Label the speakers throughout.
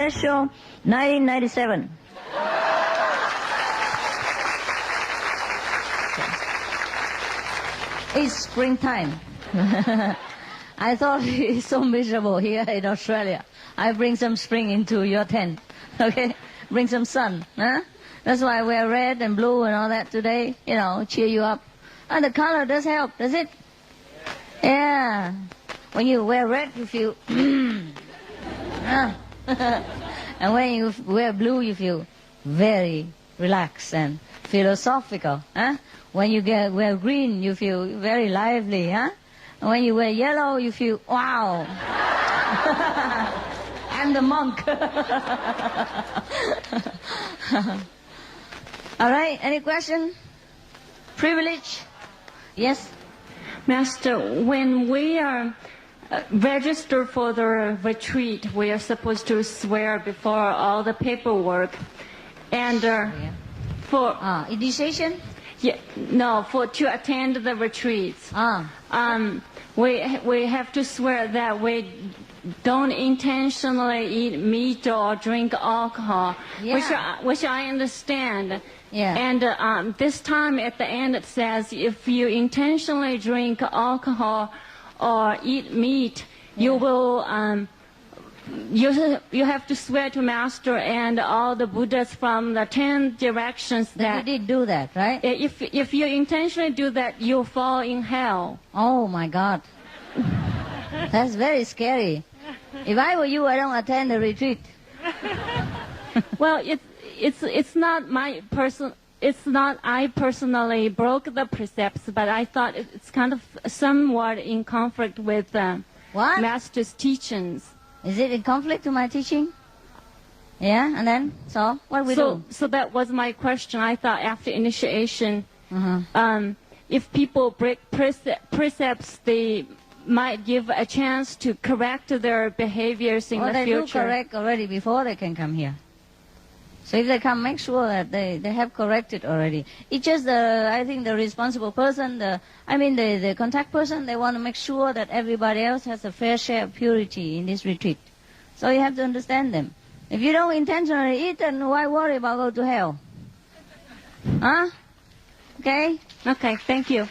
Speaker 1: Next show, 1997. It's springtime. I thought it's so miserable here in Australia. I bring some spring into your tent. Okay? Bring some sun. Huh? That's why I wear red and blue and all that today. You know, cheer you up. And the color does help, does it? Yeah. When you wear red, you feel... And when you wear blue, you feel very relaxed and philosophical. Huh? When you wear green, you feel very lively. Huh? And when you wear yellow, you feel, wow. I'm the monk. All right, any question? Privilege? Yes?
Speaker 2: Master, when we are registered for the retreat, we are supposed to swear before all the paperwork. And for...
Speaker 1: initiation?
Speaker 2: Yeah, no, to attend the retreats. We have to swear that we don't intentionally eat meat or drink alcohol, which I understand.
Speaker 1: Yeah.
Speaker 2: And this time at the end it says if you intentionally drink alcohol or eat meat, you will you have to swear to Master and all the Buddhas from the 10 directions that
Speaker 1: you did do that, right?
Speaker 2: If you intentionally do that, you'll fall in hell.
Speaker 1: Oh my God, that's very scary. If I were you, I don't attend the retreat.
Speaker 2: Well, it's not my person. It's not I personally broke the precepts, but I thought it's kind of somewhat in conflict with Master's teachings.
Speaker 1: Is it in conflict to my teaching? Yeah, and then so what we do?
Speaker 2: So that was my question. I thought after initiation, if people break precepts, they might give a chance to correct their behaviors in the future.
Speaker 1: They do correct already before they can come here. So if they come, make sure that they have corrected already. It's just I think the responsible person, the contact person, they want to make sure that everybody else has a fair share of purity in this retreat. So you have to understand them. If you don't intentionally eat, then why worry about go to hell? Huh? Okay?
Speaker 2: Okay, thank you.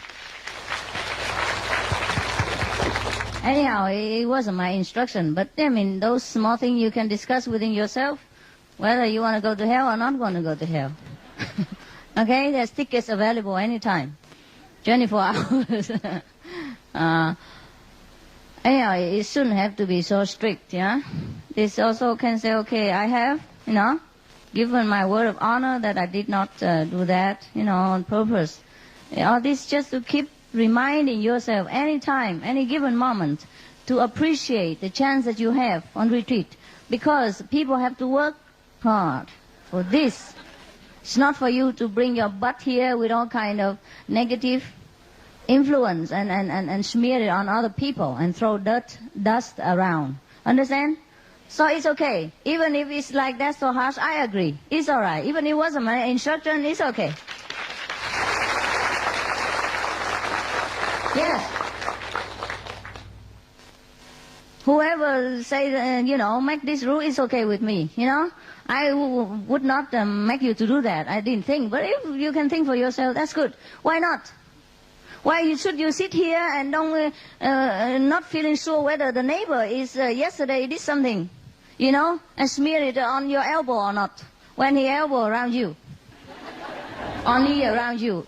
Speaker 1: Anyhow, it wasn't my instruction, but those small things you can discuss within yourself. Whether you want to go to hell or not going to go to hell. Okay? There's tickets available anytime. 24 hours. Anyhow, it shouldn't have to be so strict, yeah? This also can say, okay, I have, given my word of honor that I did not do that, on purpose. All this just to keep reminding yourself anytime, any given moment, to appreciate the chance that you have on retreat. Because people have to work hard for this. It's not for you to bring your butt here with all kind of negative influence and smear it on other people and throw dust around. Understand? So it's okay. Even if it's like that so harsh, I agree. It's all right. Even if it wasn't my instruction, it's okay. Yes. Whoever says, make this rule, it's okay with me, I would not make you to do that. I didn't think. But if you can think for yourself, that's good. Why not? Why should you sit here and don't, not feeling sure whether the neighbor is yesterday did something, and smear it on your elbow or not, when he elbow around you, only around you,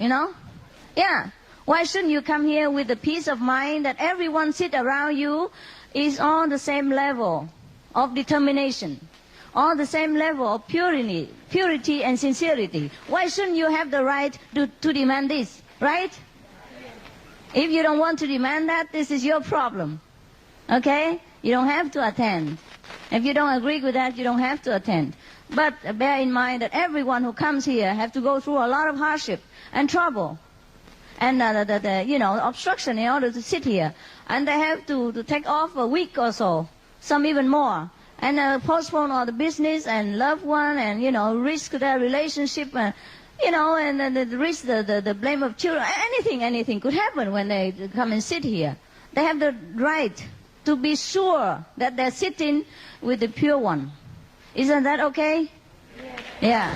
Speaker 1: Yeah. Why shouldn't you come here with the peace of mind that everyone sit around you is on the same level of determination, on the same level of purity and sincerity? Why shouldn't you have the right to demand this, right? If you don't want to demand that, this is your problem, okay? You don't have to attend. If you don't agree with that, you don't have to attend. But bear in mind that everyone who comes here have to go through a lot of hardship and trouble and obstruction in order to sit here. And they have to take off a week or so, some even more, and postpone all the business and loved one and, risk their relationship and, and risk the blame of children. Anything could happen when they come and sit here. They have the right to be sure that they're sitting with the pure one. Isn't that okay?
Speaker 2: Yes.
Speaker 1: Yeah.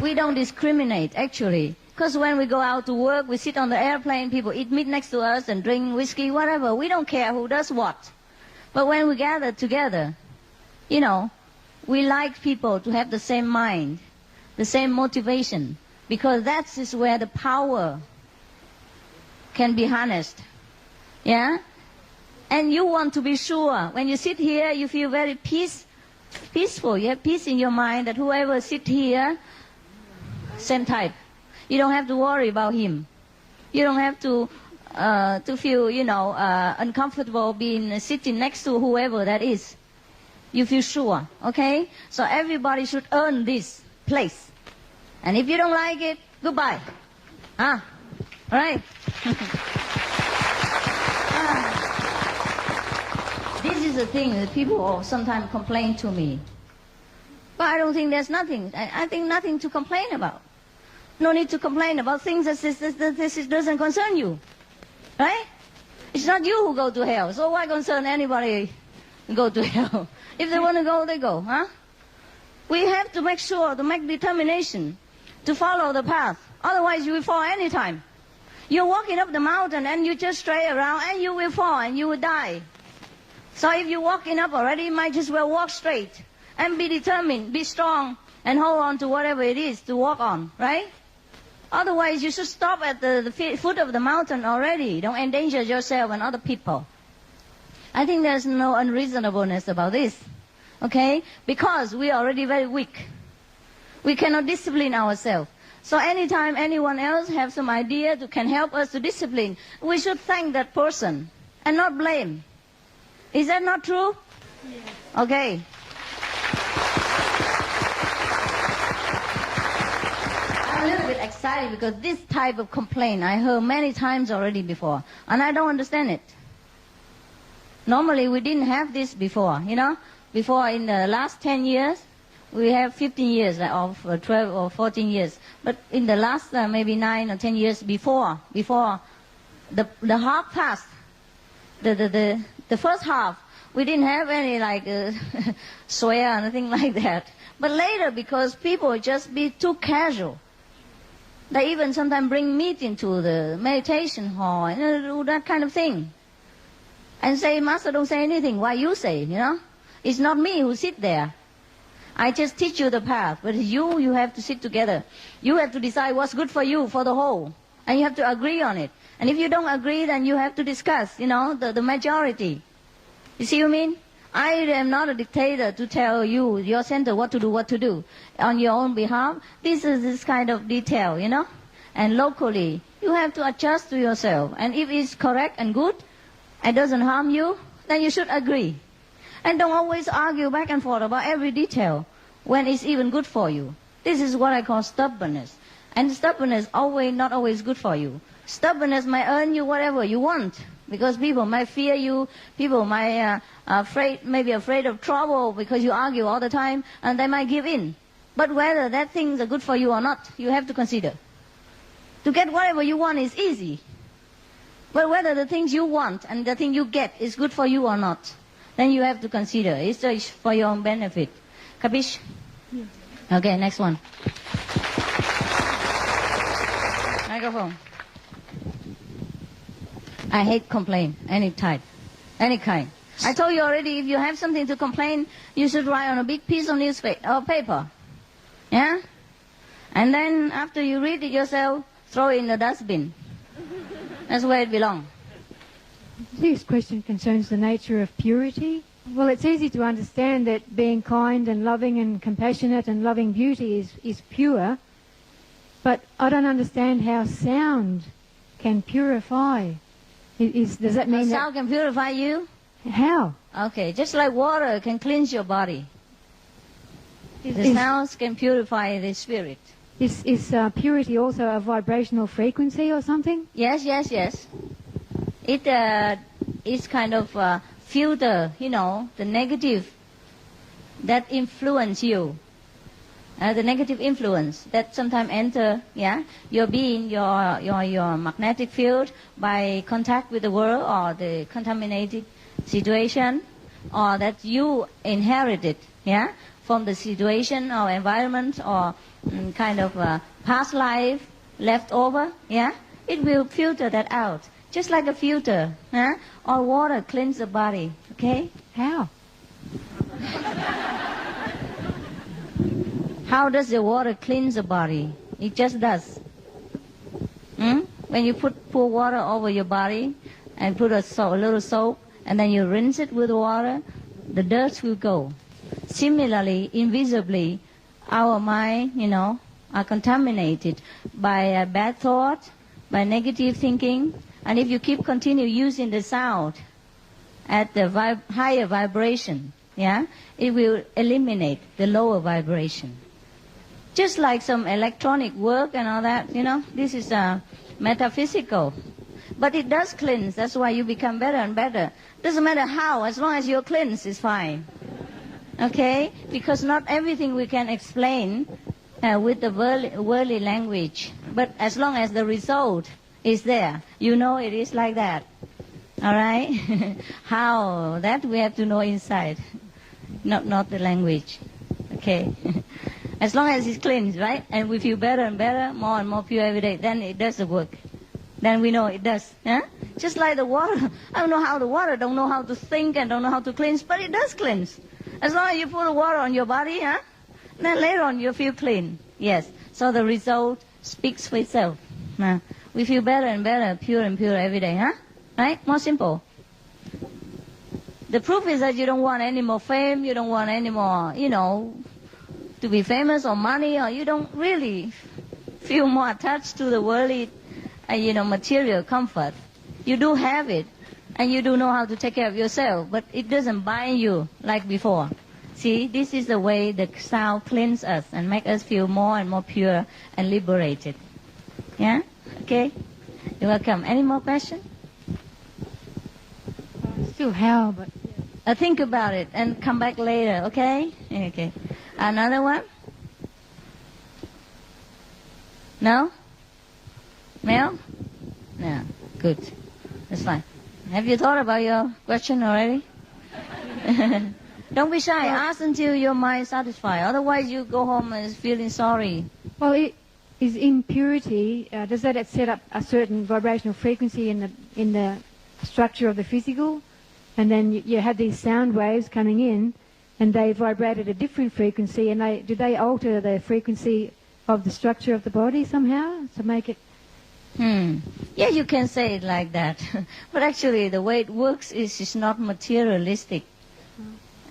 Speaker 1: We don't discriminate, actually. Because when we go out to work, we sit on the airplane, people eat meat next to us and drink whiskey, whatever. We don't care who does what. But when we gather together, we like people to have the same mind, the same motivation, because that is where the power can be harnessed. Yeah? And you want to be sure, when you sit here, you feel very peaceful. You have peace in your mind that whoever sit here, same type. You don't have to worry about him. You don't have to feel, uncomfortable sitting next to whoever that is. You feel sure, okay? So everybody should earn this place. And if you don't like it, goodbye. All right? This is the thing that people sometimes complain to me. But I don't think there's nothing. I think nothing to complain about. No need to complain about things that this doesn't concern you. Right? It's not you who go to hell. So why concern anybody go to hell? If they want to go, they go. Huh? We have to make sure, to make determination, to follow the path. Otherwise, you will fall anytime. You're walking up the mountain and you just stray around and you will fall and you will die. So if you're walking up already, you might just well walk straight and be determined, be strong, and hold on to whatever it is to walk on, right? Otherwise, you should stop at the foot of the mountain already. Don't endanger yourself and other people. I think there's no unreasonableness about this, okay? Because we are already very weak. We cannot discipline ourselves. So anytime anyone else has some idea that can help us to discipline, we should thank that person and not blame. Is that not true? Yes. Okay. I'm a little bit excited because this type of complaint I heard many times already before, and I don't understand it. Normally we didn't have this before, Before in the last 10 years, we have 15 years of 12 or 14 years. But in the last maybe 9 or 10 years before the half passed, the first half, we didn't have any swear or anything like that. But later, because people just be too casual, they even sometimes bring meat into the meditation hall and do that kind of thing. And say, Master, don't say anything. Why you say, It's not me who sit there. I just teach you the path. But you have to sit together. You have to decide what's good for you, for the whole. And you have to agree on it. And if you don't agree, then you have to discuss, the majority. You see what I mean? I am not a dictator to tell you, your center, what to do on your own behalf. This is this kind of detail, And locally, you have to adjust to yourself. And if it's correct and good, and doesn't harm you, then you should agree. And don't always argue back and forth about every detail when it's even good for you. This is what I call stubbornness. And stubbornness not always good for you. Stubbornness might earn you whatever you want, because people might fear you, people might be afraid of trouble because you argue all the time, and they might give in. But whether that things are good for you or not, you have to consider. To get whatever you want is easy. But whether the things you want and the thing you get is good for you or not, then you have to consider. It's just for your own benefit. Capiche? Yes. Okay, next one. Microphone. I hate complaint, any type, any kind. I told you already, if you have something to complain, you should write on a big piece of newspaper or paper. Yeah? And then after you read it yourself, throw it in the dustbin. That's where it belongs.
Speaker 3: This question concerns the nature of purity. Well, it's easy to understand that being kind and loving and compassionate and loving beauty is pure, but I don't understand how sound can purify. Does that mean that
Speaker 1: sound can purify you?
Speaker 3: How?
Speaker 1: Okay, just like water can cleanse your body. The sounds can purify the spirit.
Speaker 3: Is purity also a vibrational frequency or something?
Speaker 1: Yes. It is kind of filter, the negative that influence you. the negative influence that sometimes enter, your being, your magnetic field by contact with the world or the contaminated situation, or that you inherited, from the situation or environment or kind of past life left over, it will filter that out, just like a filter, or water cleans the body, okay?
Speaker 3: How?
Speaker 1: How does the water cleanse the body? It just does. When you pour water over your body and put a little soap, and then you rinse it with water, the dirt will go. Similarly, invisibly, our mind, are contaminated by a bad thought, by negative thinking, and if you continue using the sound at the higher vibration, it will eliminate the lower vibration. Just like some electronic work and all that, this is metaphysical. But it does cleanse. That's why you become better and better. Doesn't matter how, as long as you're cleansed is fine. Okay? Because not everything we can explain with the worldly language. But as long as the result is there, it is like that. All right? How? That we have to know inside. Not the language. Okay? As long as it's cleansed, right? And we feel better and better, more and more pure every day, then it does the work. Then we know it does. Just like the water. I don't know how the water, don't know how to think and don't know how to cleanse, but it does cleanse. As long as you put the water on your body, then later on you feel clean. Yes. So the result speaks for itself. We feel better and better, pure and pure every day, Right? More simple. The proof is that you don't want any more fame, you don't want any more, to be famous or money, or you don't really feel more attached to the worldly, material comfort. You do have it, and you do know how to take care of yourself, but it doesn't bind you like before. See, this is the way the sound cleans us and make us feel more and more pure and liberated. Yeah? Okay? You're welcome. Any more questions?
Speaker 3: Still how, but...
Speaker 1: Think about it and come back later, okay? Okay. Another one? No? Mel? No. Good. That's fine. Have you thought about your question already? Don't be shy. Ask until your mind is satisfied. Otherwise, you go home and feeling sorry.
Speaker 3: Well, is impurity, does that set up a certain vibrational frequency in the structure of the physical? And then you have these sound waves coming in, and they vibrate at a different frequency, and do they alter the frequency of the structure of the body somehow to make it...
Speaker 1: Yeah, you can say it like that. But actually, the way it works is it's not materialistic.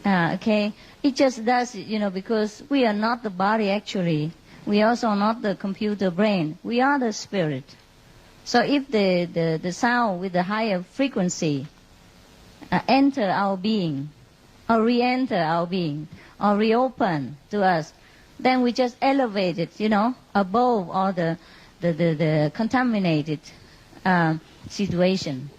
Speaker 1: Okay? It just does it, because we are not the body actually. We also are not the computer brain. We are the spirit. So if the sound with the higher frequency enter our being, or re-enter our being, or reopen to us, then we just elevate it, above all the contaminated situation.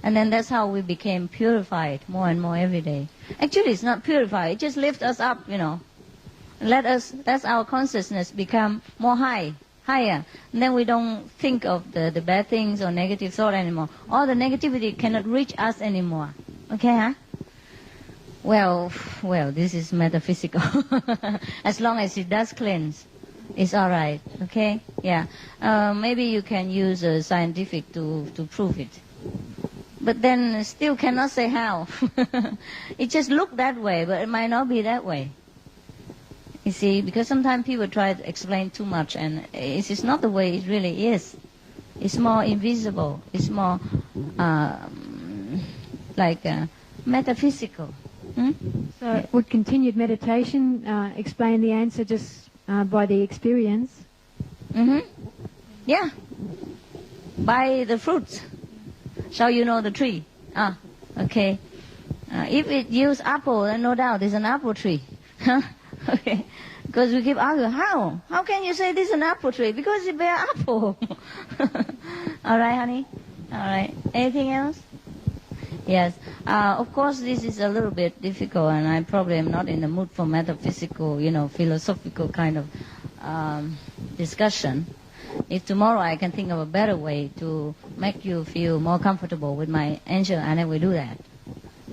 Speaker 1: And then that's how we became purified more and more every day. Actually, it's not purified. It just lifts us up, Let our consciousness become more higher. And then we don't think of the bad things or negative thought anymore. All the negativity cannot reach us anymore. Okay, Well, this is metaphysical. As long as it does cleanse, it's all right. Okay? Yeah. Maybe you can use scientific to prove it. But then still cannot say how. It just look that way, but it might not be that way. You see, because sometimes people try to explain too much, and it's not the way it really is. It's more invisible. It's more metaphysical.
Speaker 3: So would continued meditation explain the answer just by the experience?
Speaker 1: Yeah. By the fruits. So you know the tree. Okay. If it yields apple, then no doubt it's an apple tree. Okay. Because we keep arguing, how? How can you say this is an apple tree? Because it bears apple. All right, honey? All right. Anything else? Yes. Of course, this is a little bit difficult, and I probably am not in the mood for metaphysical, philosophical kind of discussion. If tomorrow I can think of a better way to make you feel more comfortable with my answer, and I will do that.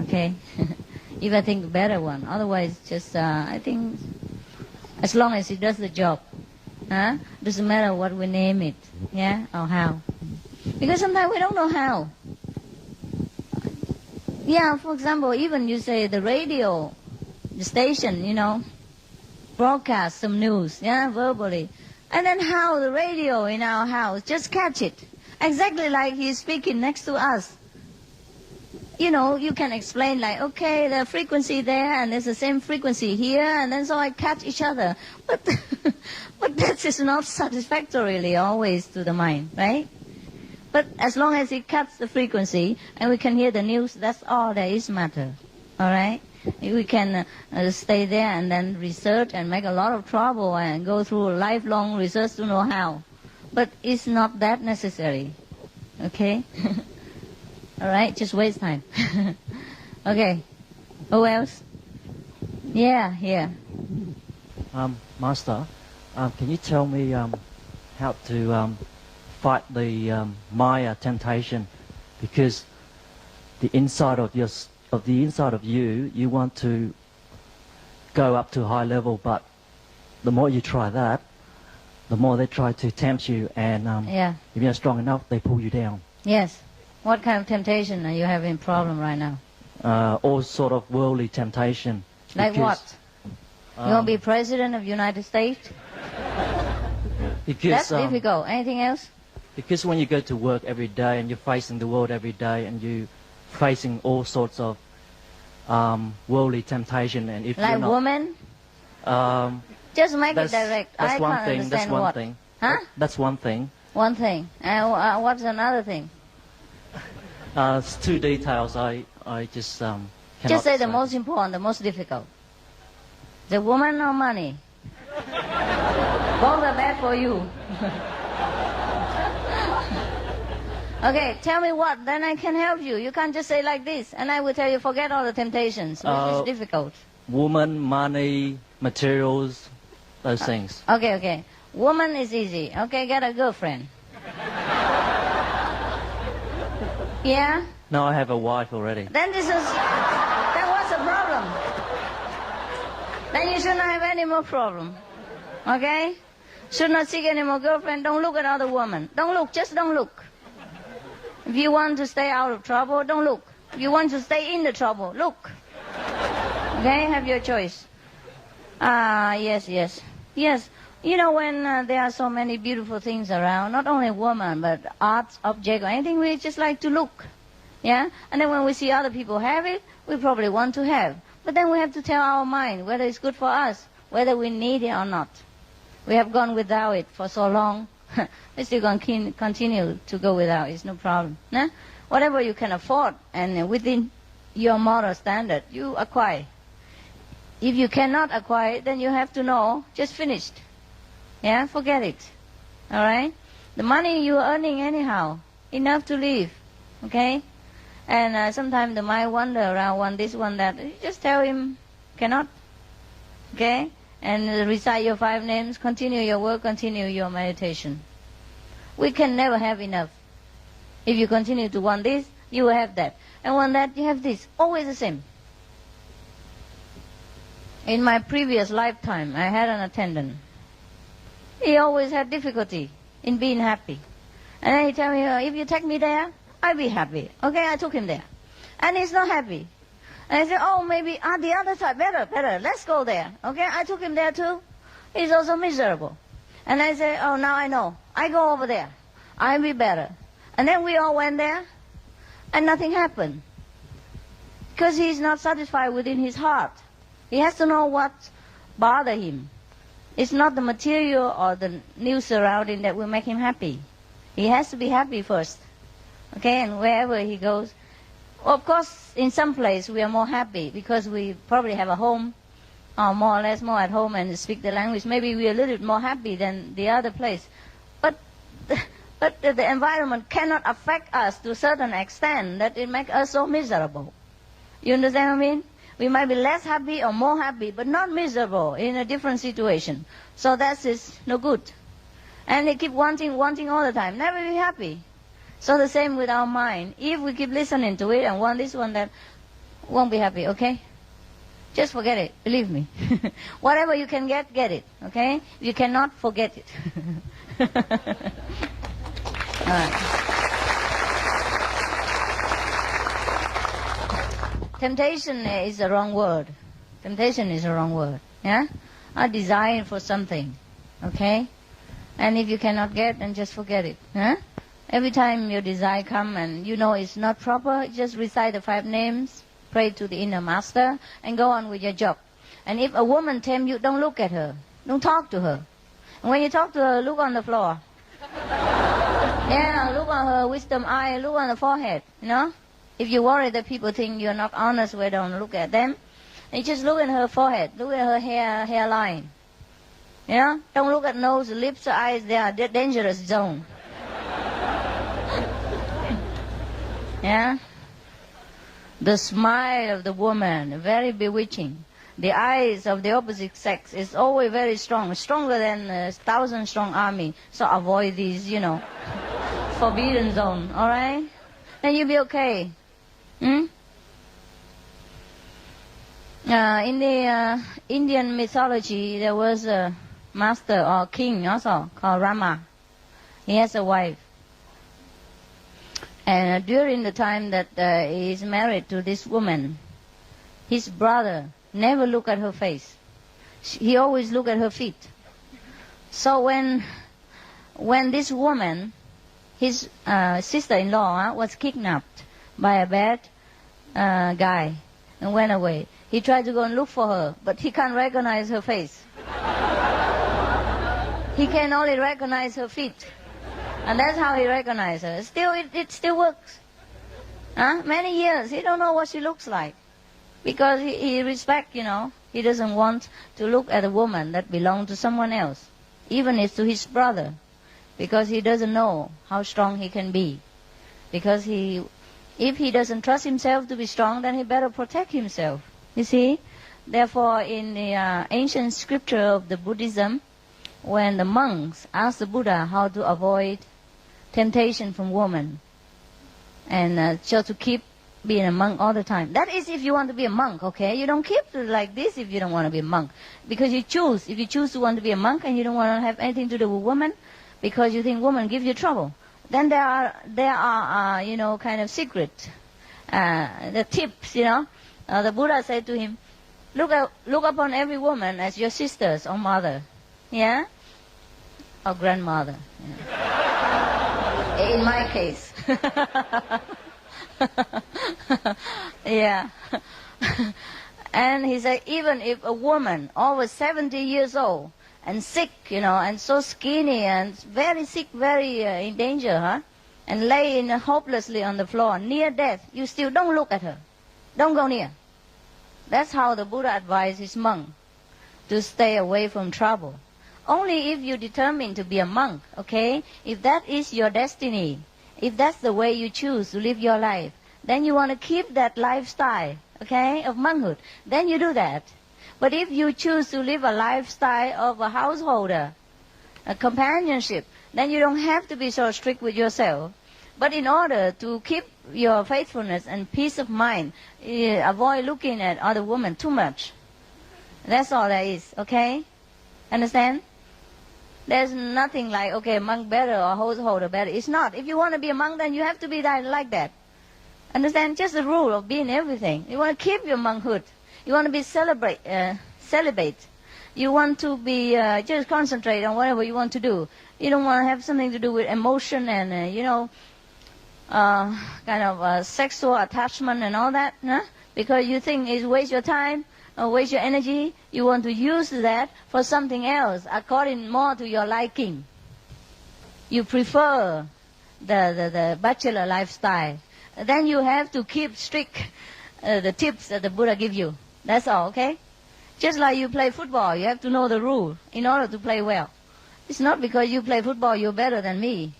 Speaker 1: Okay? If I think a better one. Otherwise, just, I think, as long as it does the job. Doesn't matter what we name it. Yeah? Or how. Because sometimes we don't know how. Yeah, for example, even you say the radio, the station, broadcast some news, verbally. And then how the radio in our house just catch it. Exactly like he's speaking next to us. You can explain like, okay, the frequency there and there's the same frequency here, and then so I catch each other. But that is not satisfactorily always to the mind, right? But as long as it cuts the frequency and we can hear the news, that's all there is matter. All right? We can stay there and then research and make a lot of trouble and go through lifelong research to know how. But it's not that necessary. Okay? All right? Just waste time. Okay. Who else? Yeah, here.
Speaker 4: Master, can you tell me how to fight the Maya temptation? Because the inside of you, you want to go up to a high level, but the more you try that, the more they try to tempt you, and if you're not strong enough, they pull you down.
Speaker 1: Yes. What kind of temptation are you having problem right now?
Speaker 4: All sort of worldly temptation.
Speaker 1: Like what? You want to be president of the United States?
Speaker 4: Because,
Speaker 1: that's difficult. Anything else?
Speaker 4: Because when you go to work every day and you're facing the world every day and you're facing all sorts of worldly temptation, and if
Speaker 1: like
Speaker 4: you're not...
Speaker 1: woman? Just make it direct.
Speaker 4: That's
Speaker 1: I
Speaker 4: one
Speaker 1: can't
Speaker 4: thing.
Speaker 1: understand
Speaker 4: That's one
Speaker 1: what.
Speaker 4: thing.
Speaker 1: Huh?
Speaker 4: That's one thing.
Speaker 1: One thing. And what's another thing?
Speaker 4: It's two details. I just cannot
Speaker 1: Just say the most important, the most difficult. The woman or money? Both are bad for you. Okay, tell me what, then I can help you. You can't just say like this, and I will tell you forget all the temptations, which is difficult.
Speaker 4: Woman, money, materials, those things.
Speaker 1: Okay. Woman is easy. Okay, get a girlfriend. Yeah?
Speaker 4: No, I have a wife already.
Speaker 1: Then what's the problem? Then you should not have any more problem. Okay? Should not seek any more girlfriend. Don't look at other women. Don't look. Just don't look. If you want to stay out of trouble, don't look. If you want to stay in the trouble, look. Okay? Have your choice. Yes. When there are so many beautiful things around, not only women, but art, object, or anything, we just like to look. Yeah? And then when we see other people have it, we probably want to have. But then we have to tell our mind whether it's good for us, whether we need it or not. We have gone without it for so long. We're still going to continue to go without it. It's no problem. Nah? Whatever you can afford and within your moral standard, you acquire. If you cannot acquire it, then you have to know, just finished. Yeah, forget it. All right? The money you're earning anyhow, enough to live. Okay? And sometimes the mind wander around, want this, want that. You just tell him, cannot. Okay? And recite your 5 names, continue your work, continue your meditation. We can never have enough. If you continue to want this, you will have that. And want that, you have this. Always the same. In my previous lifetime, I had an attendant. He always had difficulty in being happy. And then he tell me, if you take me there, I'll be happy. Okay, I took him there. And he's not happy. And I said, oh, maybe the other side, better, let's go there. Okay, I took him there too. He's also miserable. And I said, oh, now I know. I go over there. I'll be better. And then we all went there, and nothing happened. Because he's not satisfied within his heart. He has to know what bothers him. It's not the material or the new surrounding that will make him happy. He has to be happy first. Okay, and wherever he goes. Of course, in some place we are more happy because we probably have a home, or more or less more at home and speak the language. Maybe we are a little bit more happy than the other place. But But the environment cannot affect us to a certain extent that it makes us so miserable. You understand what I mean? We might be less happy or more happy, but not miserable in a different situation. So that is no good. And they keep wanting all the time. Never be happy. So the same with our mind. If we keep listening to it and want this, want that, won't be happy, okay? Just forget it. Believe me. Whatever you can get it, okay? You cannot forget it. All right. Temptation is the wrong word. Temptation is the wrong word. Yeah? A desire for something. Okay? And if you cannot get, then just forget it. Huh? Every time your desire comes and you know it's not proper, just recite the 5 names, pray to the inner master, and go on with your job. And if a woman tempts you, don't look at her. Don't talk to her. And when you talk to her, look on the floor. Yeah, look on her wisdom eye, look on the forehead, you know? If you worry that people think you're not honest, we don't look at them. And you just look at her forehead, look at her hairline. You know? Don't look at nose, lips, eyes, they are dangerous zone. Yeah? The smile of the woman, very bewitching. The eyes of the opposite sex is always very strong, stronger than a 1,000-strong army. So avoid these, forbidden zone, all right? Then you'll be okay. In the Indian mythology, there was a master or king also called Rama. He has a wife. And during the time that he is married to this woman, his brother never looked at her face. He always looked at her feet. So when this woman, his sister-in-law, was kidnapped by a bad guy and went away, he tried to go and look for her, but he can't recognize her face. He can only recognize her feet. And that's how he recognized her. Still, it still works. Many years, he don't know what she looks like. Because he respects, he doesn't want to look at a woman that belongs to someone else. Even it's to his brother. Because he doesn't know how strong he can be. Because if he doesn't trust himself to be strong, then he better protect himself. You see? Therefore, in the ancient scripture of the Buddhism, when the monks asked the Buddha how to avoid temptation from women, and so to keep being a monk all the time. That is if you want to be a monk, okay? You don't keep like this if you don't want to be a monk. Because you choose. If you choose to want to be a monk and you don't want to have anything to do with women, because you think women give you trouble, then there are kind of secret, the tips, The Buddha said to him, look upon every woman as your sisters or mother, yeah, or grandmother. Yeah. In my case, yeah. And he said, even if a woman over 70 years old and sick, and so skinny and very sick, very in danger, and laying hopelessly on the floor near death, you still don't look at her. Don't go near. That's how the Buddha advised his monk to stay away from trouble. Only if you determine to be a monk, okay? If that is your destiny, if that's the way you choose to live your life, then you want to keep that lifestyle, okay, of monkhood, then you do that. But if you choose to live a lifestyle of a householder, a companionship, then you don't have to be so strict with yourself. But in order to keep your faithfulness and peace of mind, avoid looking at other women too much. That's all there is, okay? Understand? There's nothing like, okay, monk better or householder better. It's not. If you want to be a monk, then you have to be like that. Understand? Just the rule of being everything. You want to keep your monkhood. You want to be celibate. You want to be just concentrate on whatever you want to do. You don't want to have something to do with emotion and, kind of sexual attachment and all that, because you think it waste your time or waste your energy. You want to use that for something else according more to your liking. You prefer the bachelor lifestyle. Then you have to keep strict the tips that the Buddha give you. That's all, okay? Just like you play football, you have to know the rule in order to play well. It's not because you play football you're better than me.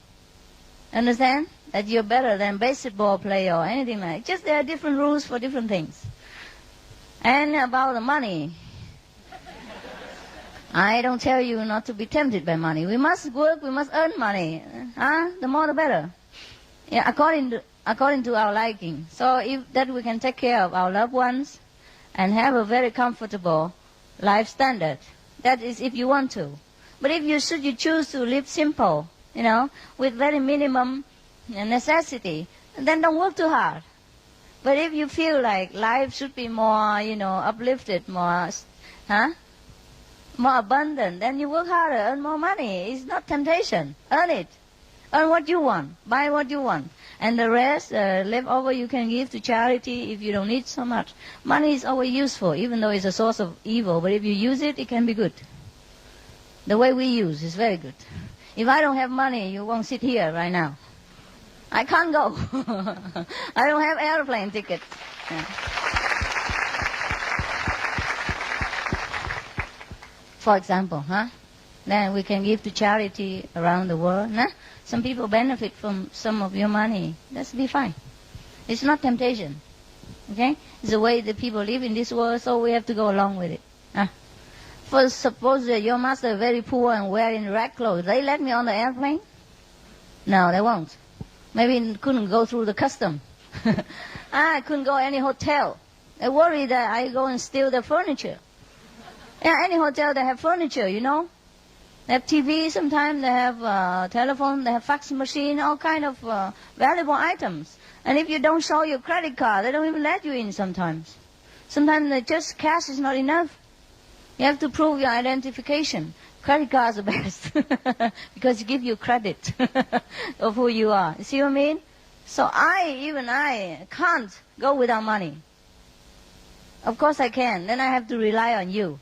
Speaker 1: Understand? That you're better than baseball player or anything like that. Just there are different rules for different things. And about the money, I don't tell you not to be tempted by money. We must work, we must earn money. The more the better. Yeah, according to our liking. So if that we can take care of our loved ones and have a very comfortable life standard. That is if you want to. But if you choose to live simple, with very minimum necessity, then don't work too hard. But if you feel like life should be more, uplifted, more abundant, then you work harder, earn more money. It's not temptation. Earn it. Earn what you want. Buy what you want. And the rest, leftover, you can give to charity if you don't need so much. Money is always useful, even though it's a source of evil. But if you use it, it can be good. The way we use is very good. If I don't have money, you won't sit here right now. I can't go. I don't have airplane ticket. Yeah. For example, then we can give to charity around the world. Some people benefit from some of your money. That's be fine. It's not temptation. Okay? It's the way the people live in this world, so we have to go along with it. For suppose your master is very poor and wearing rag clothes, they let me on the airplane? No, they won't. Maybe couldn't go through the custom. I couldn't go any hotel. They worry that I go and steal their furniture. Yeah, any hotel they have furniture, They have TV sometimes, they have telephone, they have fax machine, all kind of valuable items. And if you don't show your credit card, they don't even let you in sometimes. Sometimes just cash is not enough. You have to prove your identification. Credit cards are best because it gives you credit of who you are. You see what I mean? So I can't go without money. Of course I can. Then I have to rely on you.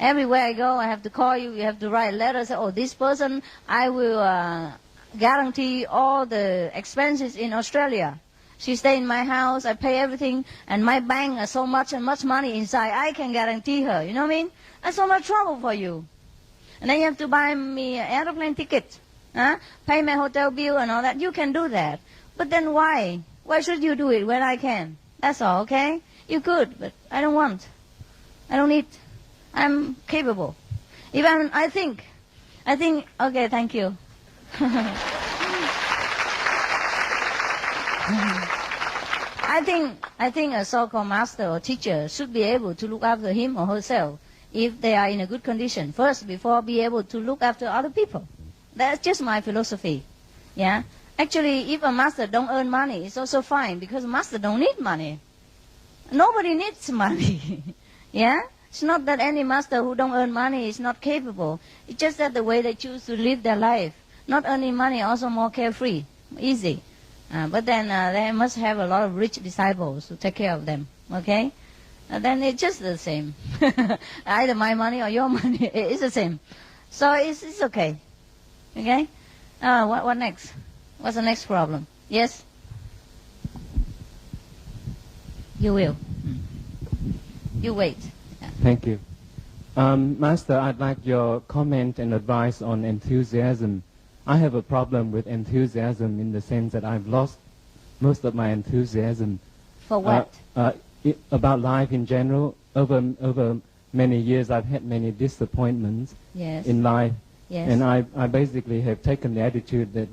Speaker 1: Everywhere I go, I have to call you. You have to write letters. Say, this person, I will guarantee all the expenses in Australia. She stay in my house. I pay everything. And my bank has so much and much money inside. I can guarantee her. You know what I mean? That's so much trouble for you. And then you have to buy me an airplane ticket. Pay my hotel bill and all that. You can do that. But then why? Why should you do it when I can? That's all, okay? You could, but I don't want. I don't need. I'm capable. Even I think, okay, thank you. I think a so-called master or teacher should be able to look after him or herself if they are in a good condition first before be able to look after other people. That's just my philosophy. Yeah. Actually, if a master don't earn money, it's also fine because master don't need money. Nobody needs money. Yeah. It's not that any master who don't earn money is not capable. It's just that the way they choose to live their life. Not earning money, also more carefree, easy. But then they must have a lot of rich disciples to take care of them. Okay? Then it's just the same. Either my money or your money, it's the same. So it's okay. Okay? What next? What's the next problem? Yes? You will. You wait.
Speaker 5: Thank you. Master, I'd like your comment and advice on enthusiasm. I have a problem with enthusiasm in the sense that I've lost most of my enthusiasm.
Speaker 1: For what?
Speaker 5: About life in general. Over many years, I've had many disappointments in life.
Speaker 1: Yes.
Speaker 5: And I basically have taken the attitude that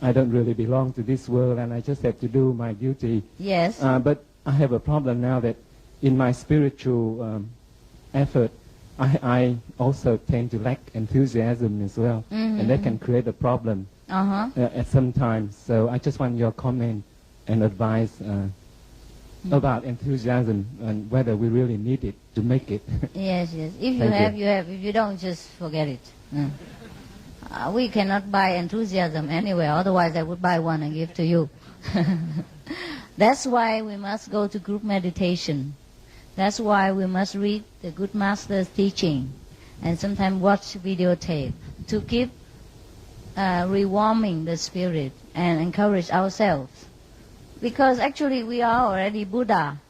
Speaker 5: I don't really belong to this world and I just have to do my duty.
Speaker 1: Yes.
Speaker 5: But I have a problem now that in my spiritual effort, I also tend to lack enthusiasm as well. Mm-hmm. And that can create a problem at some times. So I just want your comment and advice about enthusiasm and whether we really need it to make it.
Speaker 1: Yes. If you have, you have. If you don't, just forget it. We cannot buy enthusiasm anywhere. Otherwise, I would buy one and give to you. That's why we must go to group meditation. That's why we must read the good master's teaching and sometimes watch videotape to keep rewarming the spirit and encourage ourselves. Because actually we are already Buddha.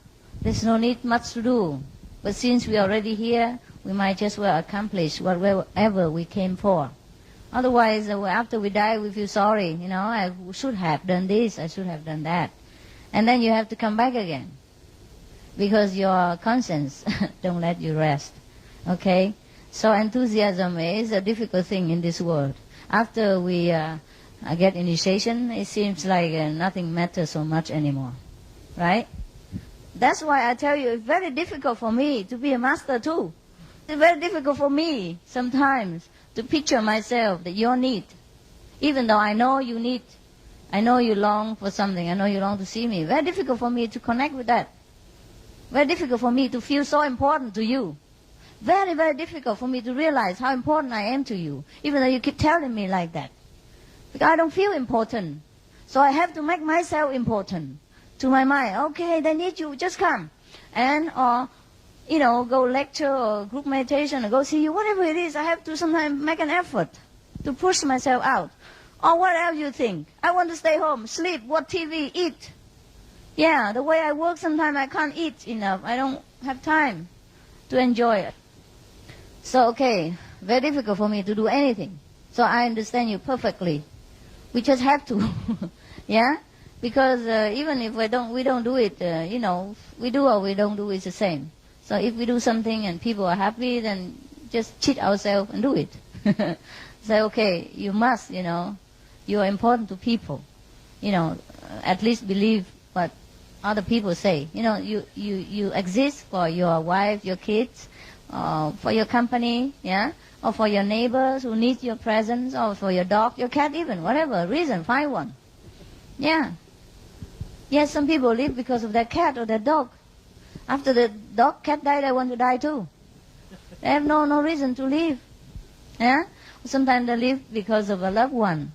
Speaker 1: There's no need much to do. But since we are already here, we might just well accomplish whatever we came for. Otherwise, after we die, we feel sorry. You know, I should have done this, I should have done that. And then you have to come back again because your conscience don't let you rest. Okay? So enthusiasm is a difficult thing in this world. After we get initiation, it seems like nothing matters so much anymore. Right? That's why I tell you, it's very difficult for me to be a master too. It's very difficult for me sometimes to picture myself that your need. Even though I know you need, I know you long for something, I know you long to see me. Very difficult for me to connect with that. Very difficult for me to feel so important to you. Very, very difficult for me to realize how important I am to you, even though you keep telling me like that. Because I don't feel important. So I have to make myself important to my mind. Okay, they need you, just come. And, you know, go lecture or group meditation or go see you, whatever it is, I have to sometimes make an effort to push myself out. Or what else you think? I want to stay home, sleep, watch TV, eat. Yeah, the way I work sometimes I can't eat enough. I don't have time to enjoy it. So, okay, very difficult for me to do anything. So I understand you perfectly. We just have to, yeah? Because even if we don't do it, you know, we do or we don't do, it's the same. So if we do something and people are happy, then just cheat ourselves and do it. Say, okay, you must, you know, you are important to people. You know, at least believe what other people say. You know, you exist for your wife, your kids, for your company, yeah? Or for your neighbors who need your presence, or for your dog, your cat even, whatever reason, find one. Yeah. Yes, some people live because of their cat or their dog. After the dog, cat died, they want to die too. They have no reason to live. Yeah? Sometimes they live because of a loved one.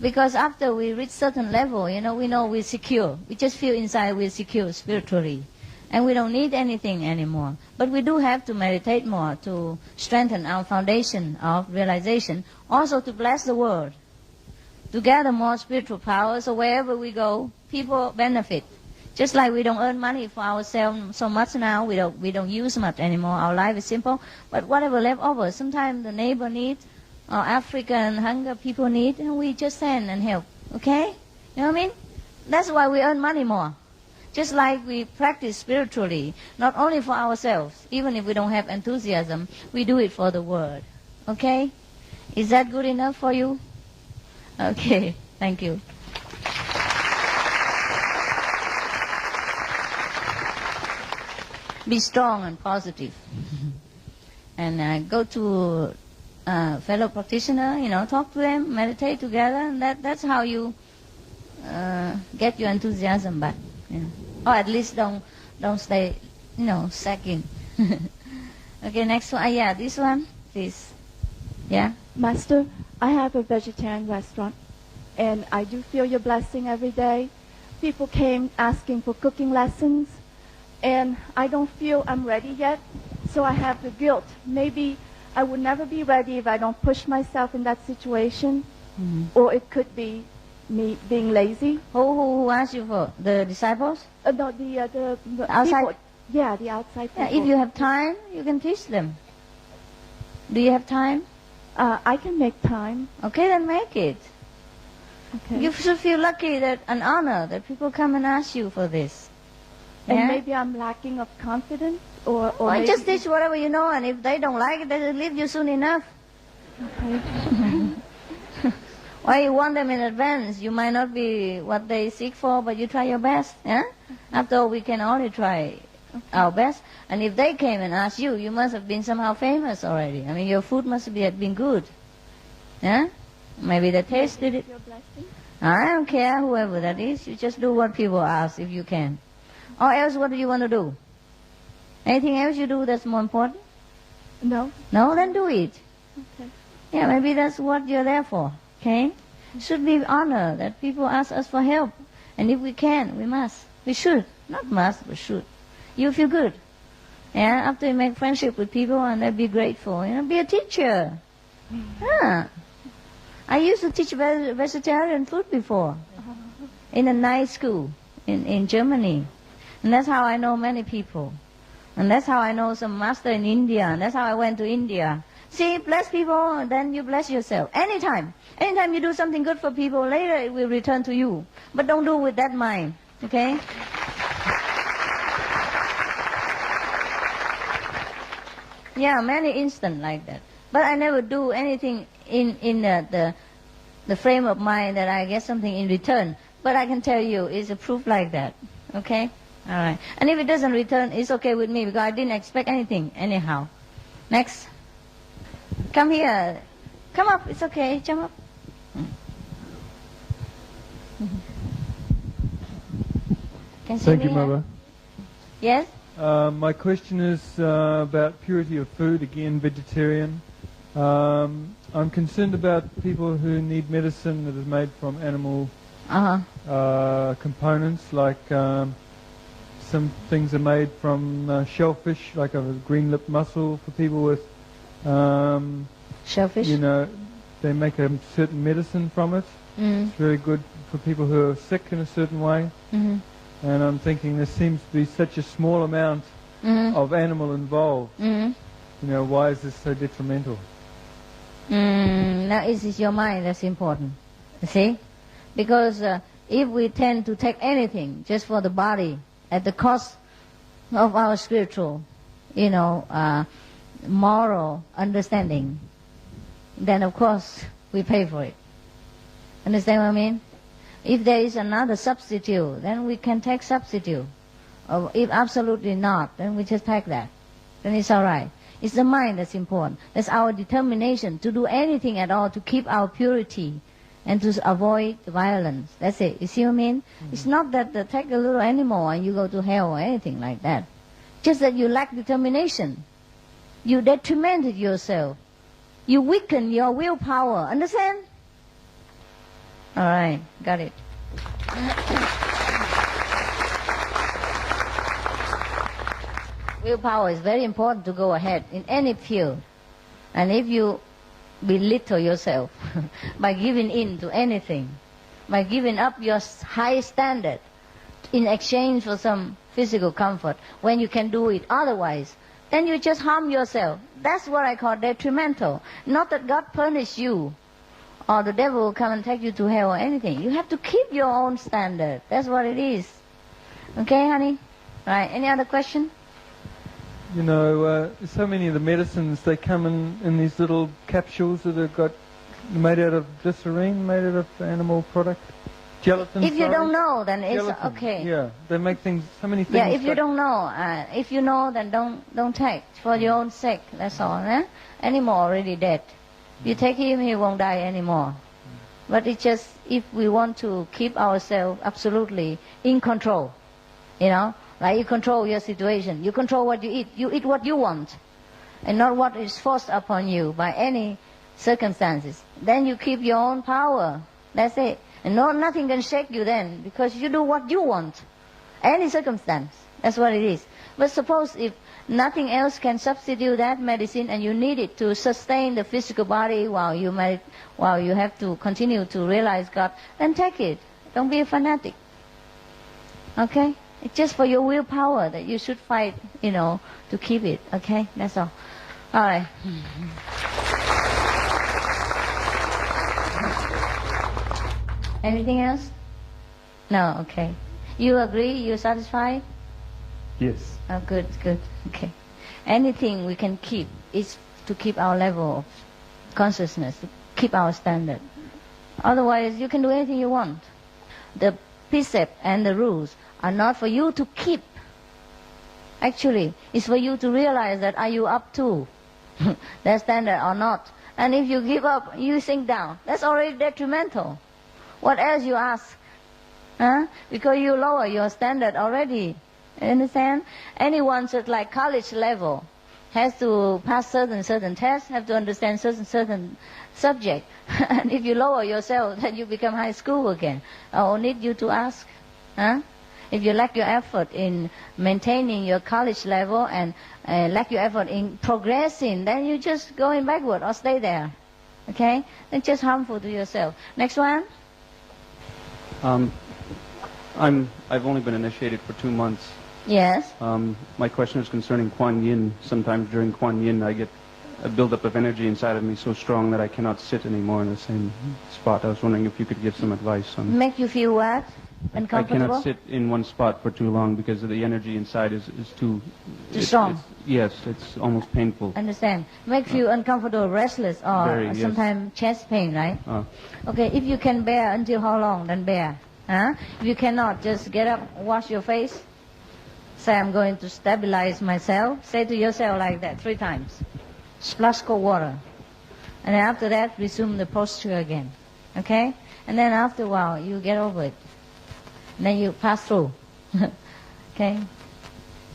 Speaker 1: Because after we reach certain level, you know, we know we're secure. We just feel inside we're secure spiritually. And we don't need anything anymore. But we do have to meditate more to strengthen our foundation of realization. Also to bless the world. To gather more spiritual power, so wherever we go, people benefit. Just like we don't earn money for ourselves so much now, we don't use much anymore. Our life is simple. But whatever left over, sometimes the neighbor needs, or African hunger people need, and we just send and help. Okay? You know what I mean? That's why we earn money more. Just like we practice spiritually, not only for ourselves, even if we don't have enthusiasm, we do it for the world. Okay? Is that good enough for you? Okay, thank you. Be strong and positive. And go to fellow practitioner, you know, talk to them, meditate together, and that's how you get your enthusiasm back. Yeah. Or at least don't stay, you know, sagging. Okay, next one. Yeah, this one, please. Yeah.
Speaker 6: Master, I have a vegetarian restaurant, and I do feel your blessing every day. People came asking for cooking lessons, and I don't feel I'm ready yet, so I have the guilt. Maybe I would never be ready if I don't push myself in that situation, or it could be me being lazy.
Speaker 1: Who asked you for? The disciples?
Speaker 6: No, the
Speaker 1: outside?
Speaker 6: People. Yeah, the outside people.
Speaker 1: Yeah, if you have time, you can teach them. Do you have time?
Speaker 6: I can make time.
Speaker 1: Okay, then make it.
Speaker 6: Okay.
Speaker 1: You should feel lucky that an honor that people come and ask you for this.
Speaker 6: And
Speaker 1: yeah?
Speaker 6: maybe I'm lacking of confidence, or
Speaker 1: well,
Speaker 6: maybe
Speaker 1: just teach whatever you know, and if they don't like it, they'll leave you soon enough.
Speaker 6: Okay.
Speaker 1: Why you want them in advance? You might not be what they seek for, but you try your best. Yeah? After all, we can only try our best. And if they came and asked you, you must have been somehow famous already. I mean, your food must have been good. Yeah? Maybe they tasted it.
Speaker 6: Your blessing?
Speaker 1: I don't care, whoever that is. You just do what people ask if you can. Or else, what do you want to do? Anything else you do that's more important?
Speaker 6: No.
Speaker 1: No? Then do it.
Speaker 6: Okay.
Speaker 1: Yeah, maybe that's what you're there for. Okay? Should be honor that people ask us for help. And if we can, we must. We should. Not must, but should. You feel good. Yeah, after you make friendship with people and they be grateful. You know, be a teacher. Yeah. I used to teach vegetarian food before. In a nice school in Germany. And that's how I know many people. And that's how I know some master in India. And that's how I went to India. See, bless people, then you bless yourself. Anytime you do something good for people, later it will return to you. But don't do with that mind, okay? Yeah, many instances like that. But I never do anything in the frame of mind that I get something in return. But I can tell you, it's a proof like that, okay? All right. And if it doesn't return, it's okay with me because I didn't expect anything anyhow. Next. Come here. Come up. It's okay. Jump up. Can see
Speaker 7: Thank
Speaker 1: me
Speaker 7: you,
Speaker 1: here?
Speaker 7: Mother.
Speaker 1: Yes?
Speaker 7: My question is about purity of food, again, vegetarian. I'm concerned about people who need medicine that is made from animal components, like some things are made from shellfish, like a green-lipped mussel for people with...
Speaker 1: Shellfish?
Speaker 7: You know, they make a certain medicine from it. It's very good for people who are sick in a certain way. And I'm thinking there seems to be such a small amount of animal involved. You know, why is this so detrimental?
Speaker 1: Now it is your mind that's important. You see? Because if we tend to take anything just for the body at the cost of our spiritual, moral understanding, then of course we pay for it. Understand what I mean? If there is another substitute, then we can take substitute. Or if absolutely not, then we just take that. Then it's all right. It's the mind that's important. That's our determination to do anything at all to keep our purity and to avoid violence. That's it. You see what I mean? It's not that take a little animal and you go to hell or anything like that. Just that you lack determination. You detrimented yourself. You weaken your willpower. Understand? All right. Got it. Willpower is very important to go ahead in any field. And if you belittle yourself by giving in to anything, by giving up your high standard in exchange for some physical comfort, when you can do it otherwise, then you just harm yourself. That's what I call detrimental. Not that God punish you or the devil will come and take you to hell or anything. You have to keep your own standard. That's what it is. Okay, honey? Right. Any other question?
Speaker 7: You know, so many of the medicines, they come in these little capsules that are made out of glycerine, made out of animal product. Gelatin.
Speaker 1: If you don't know, then it's
Speaker 7: Gelatin.
Speaker 1: okay.
Speaker 7: Yeah, they make so many things.
Speaker 1: Yeah, if you don't know, if you know, then don't take for your own sake. That's all. Eh? Animal already dead. You take him, he won't die anymore. But it's just if we want to keep ourselves absolutely in control, like you control your situation, you control what you eat what you want, and not what is forced upon you by any circumstances. Then you keep your own power. That's it. And nothing can shake you then, because you do what you want. Any circumstance. That's what it is. But suppose if nothing else can substitute that medicine and you need it to sustain the physical body while you have to continue to realize God, then take it. Don't be a fanatic. Okay? It's just for your willpower that you should fight, to keep it. Okay? That's all. All right. Anything else? No, okay. You agree? You satisfied?
Speaker 7: Yes.
Speaker 1: Oh, good. Okay. Anything we can keep is to keep our level of consciousness, to keep our standard. Otherwise, you can do anything you want. The precept and the rules are not for you to keep. Actually, it's for you to realize that are you up to that standard or not. And if you give up, you sink down. That's already detrimental. What else you ask? Because you lower your standard already. You understand? Anyone at like college level has to pass certain tests, have to understand certain subject. And if you lower yourself, then you become high school again. I need you to ask. If you lack your effort in maintaining your college level and lack your effort in progressing, then you just going backward or stay there. Okay? That's just harmful to yourself. Next one.
Speaker 8: I've only been initiated for 2 months.
Speaker 1: Yes.
Speaker 8: My question is concerning Kuan Yin. Sometimes during Kuan Yin I get a buildup of energy inside of me so strong that I cannot sit anymore in the same spot. I was wondering if you could give some advice on.
Speaker 1: Make you feel what?
Speaker 8: I
Speaker 1: Uncomfortable?
Speaker 8: cannot sit in one spot for too long because the energy inside is too
Speaker 1: strong.
Speaker 8: Yes, it's almost painful.
Speaker 1: Understand? Make you uncomfortable, restless, or
Speaker 8: Very,
Speaker 1: sometimes
Speaker 8: yes.
Speaker 1: chest pain, right? Okay, if you can bear until how long, then bear. Huh? If you cannot, just get up, wash your face. Say, I'm going to stabilize myself. Say to yourself like that 3 times. Splash cold water. And then after that, resume the posture again. Okay? And then after a while, you get over it. And then you pass through. Okay?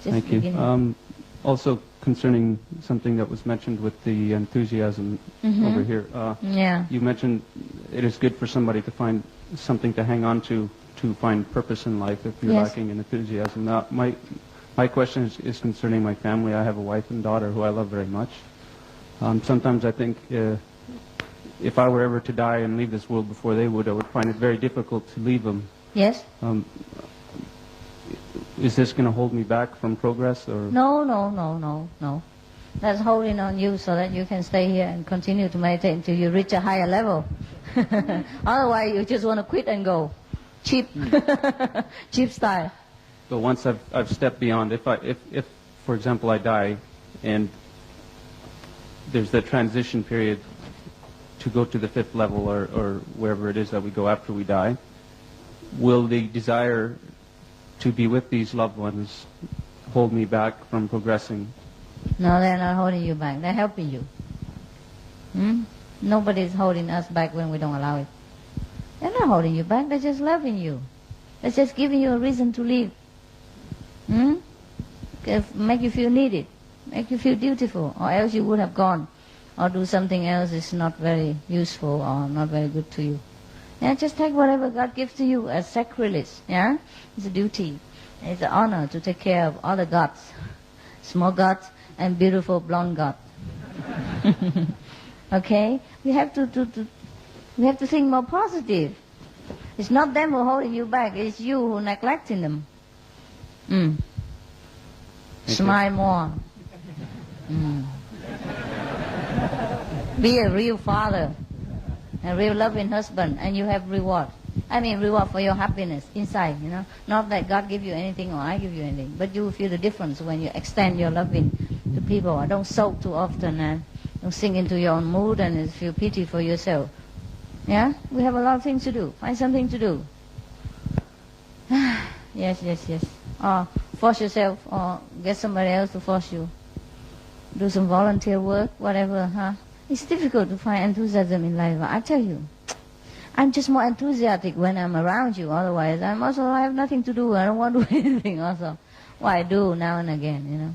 Speaker 1: Just
Speaker 8: Thank you. Also, concerning something that was mentioned with the enthusiasm over here, you mentioned it is good for somebody to find something to hang on to find purpose in life if you're lacking in enthusiasm. Now, my question is concerning my family. I have a wife and daughter who I love very much. Sometimes I think if I were ever to die and leave this world before they would, I would find it very difficult to leave them.
Speaker 1: Yes?
Speaker 8: Is this going to hold me back from progress? Or?
Speaker 1: No. That's holding on you so that you can stay here and continue to meditate until you reach a higher level. Otherwise, you just want to quit and go. Cheap. Cheap style.
Speaker 8: But once I've stepped beyond, if for example, I die and there's the transition period to go to the 5th level or wherever it is that we go after we die, will the desire to be with these loved ones hold me back from progressing?
Speaker 1: No, they're not holding you back. They're helping you. Nobody's holding us back when we don't allow it. They're not holding you back. They're just loving you. They're just giving you a reason to live. Make you feel needed. Make you feel beautiful. Or else you would have gone. Or do something else is not very useful or not very good to you. Yeah, just take whatever God gives to you as sacrilege. Yeah? It's a duty. It's an honor to take care of all the gods. Small gods and beautiful blonde God. Okay? We have to think more positive. It's not them who are holding you back. It's you who are neglecting them. Smile more. Be a real father. A real loving husband. And you have reward. I mean reward for your happiness inside, you know. Not that God give you anything or I give you anything. But you will feel the difference when you extend your loving to people. Don't soak too often and don't sink into your own mood and feel pity for yourself. Yeah? We have a lot of things to do. Find something to do. Yes. Or force yourself or get somebody else to force you. Do some volunteer work, whatever, huh? It's difficult to find enthusiasm in life. I tell you. I'm just more enthusiastic when I'm around you. Otherwise, I have nothing to do. I don't want to do anything also. Well, I do now and again, you know.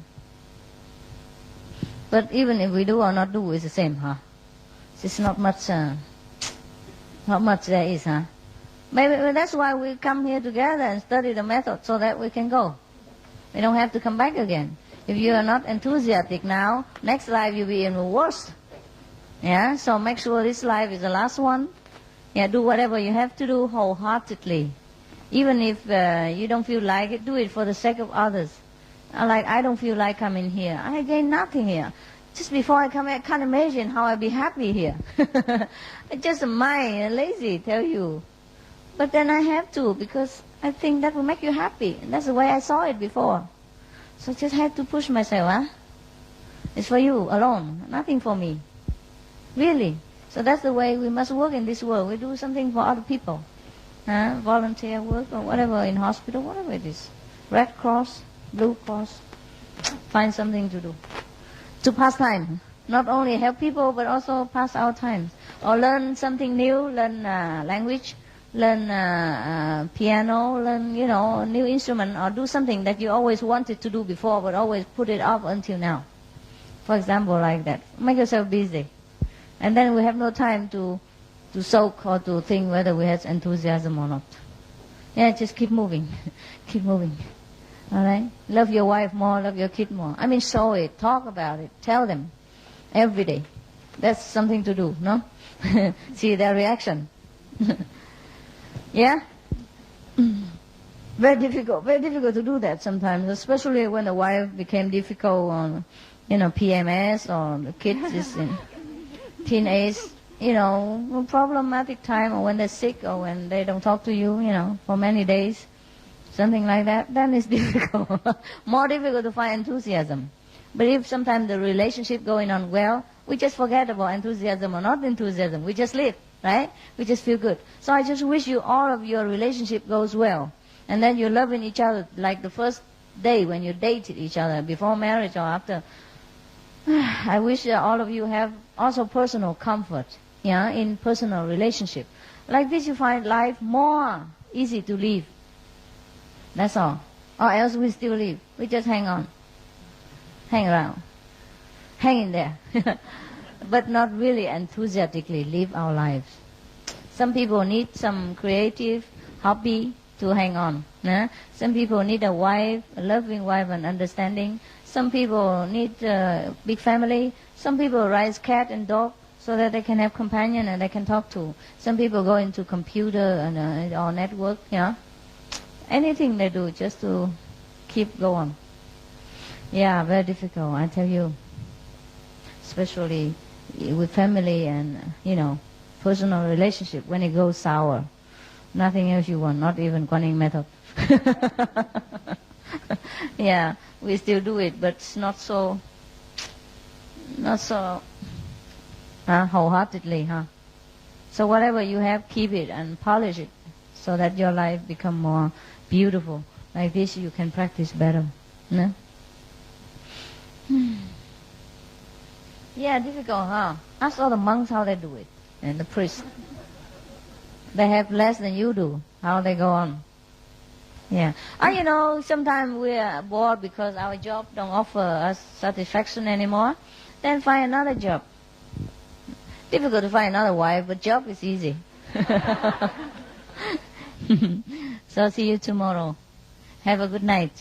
Speaker 1: But even if we do or not do, it's the same, huh? It's not much there is, huh? Maybe that's why we come here together and study the method so that we can go. We don't have to come back again. If you are not enthusiastic now, next life you'll be even worse. Yeah, so make sure this life is the last one. Yeah, do whatever you have to do wholeheartedly. Even if you don't feel like it, do it for the sake of others. Like, I don't feel like coming here. I gain nothing here. Just before I come here, I can't imagine how I'd be happy here. It's just a mind, lazy, tell you. But then I have to, because I think that will make you happy. And that's the way I saw it before. So I just have to push myself, huh? It's for you alone, nothing for me. Really. So that's the way we must work in this world. We do something for other people. Volunteer work or whatever, in hospital, whatever it is. Red Cross, Blue Cross. Find something to do. To pass time. Not only help people, but also pass our time. Or learn something new, learn language, learn piano, learn, a new instrument, or do something that you always wanted to do before, but always put it off until now. For example, like that. Make yourself busy. And then we have no time to soak or to think whether we have enthusiasm or not. Yeah, just keep moving. Keep moving. All right? Love your wife more, love your kid more. I mean, show it, talk about it, tell them every day. That's something to do, no? See their reaction. Yeah? Very difficult to do that sometimes, especially when the wife became difficult or, PMS, or the kids is in teenage, problematic time, or when they're sick, or when they don't talk to you, for many days, something like that, then it's difficult. More difficult to find enthusiasm. But if sometimes the relationship going on well, we just forget about enthusiasm or not enthusiasm. We just live, right? We just feel good. So I just wish you all of your relationship goes well. And then you're loving each other like the first day when you dated each other, before marriage or after. I wish all of you have also personal comfort, in personal relationship. Like this you find life more easy to live. That's all. Or else we still live. We just hang on. Hang around. Hang in there. But not really enthusiastically live our lives. Some people need some creative hobby to hang on. Some people need a wife, a loving wife and understanding. Some people need a big family. Some people raise cat and dog so that they can have companion and they can talk to. Some people go into computer and or network, Anything they do just to keep going. Yeah, very difficult, I tell you. Especially with family and, personal relationship. When it goes sour, nothing else you want, not even Guanyin method. Yeah, we still do it, but it's not so wholeheartedly, So whatever you have, keep it and polish it so that your life become more beautiful. Like this you can practice better. No? Yeah, difficult, Ask all the monks how they do it, and the priests. They have less than you do. How they go on. Yeah. Sometimes we are bored because our job don't offer us satisfaction anymore. Then find another job. Difficult to find another wife, but job is easy. So see you tomorrow. Have a good night.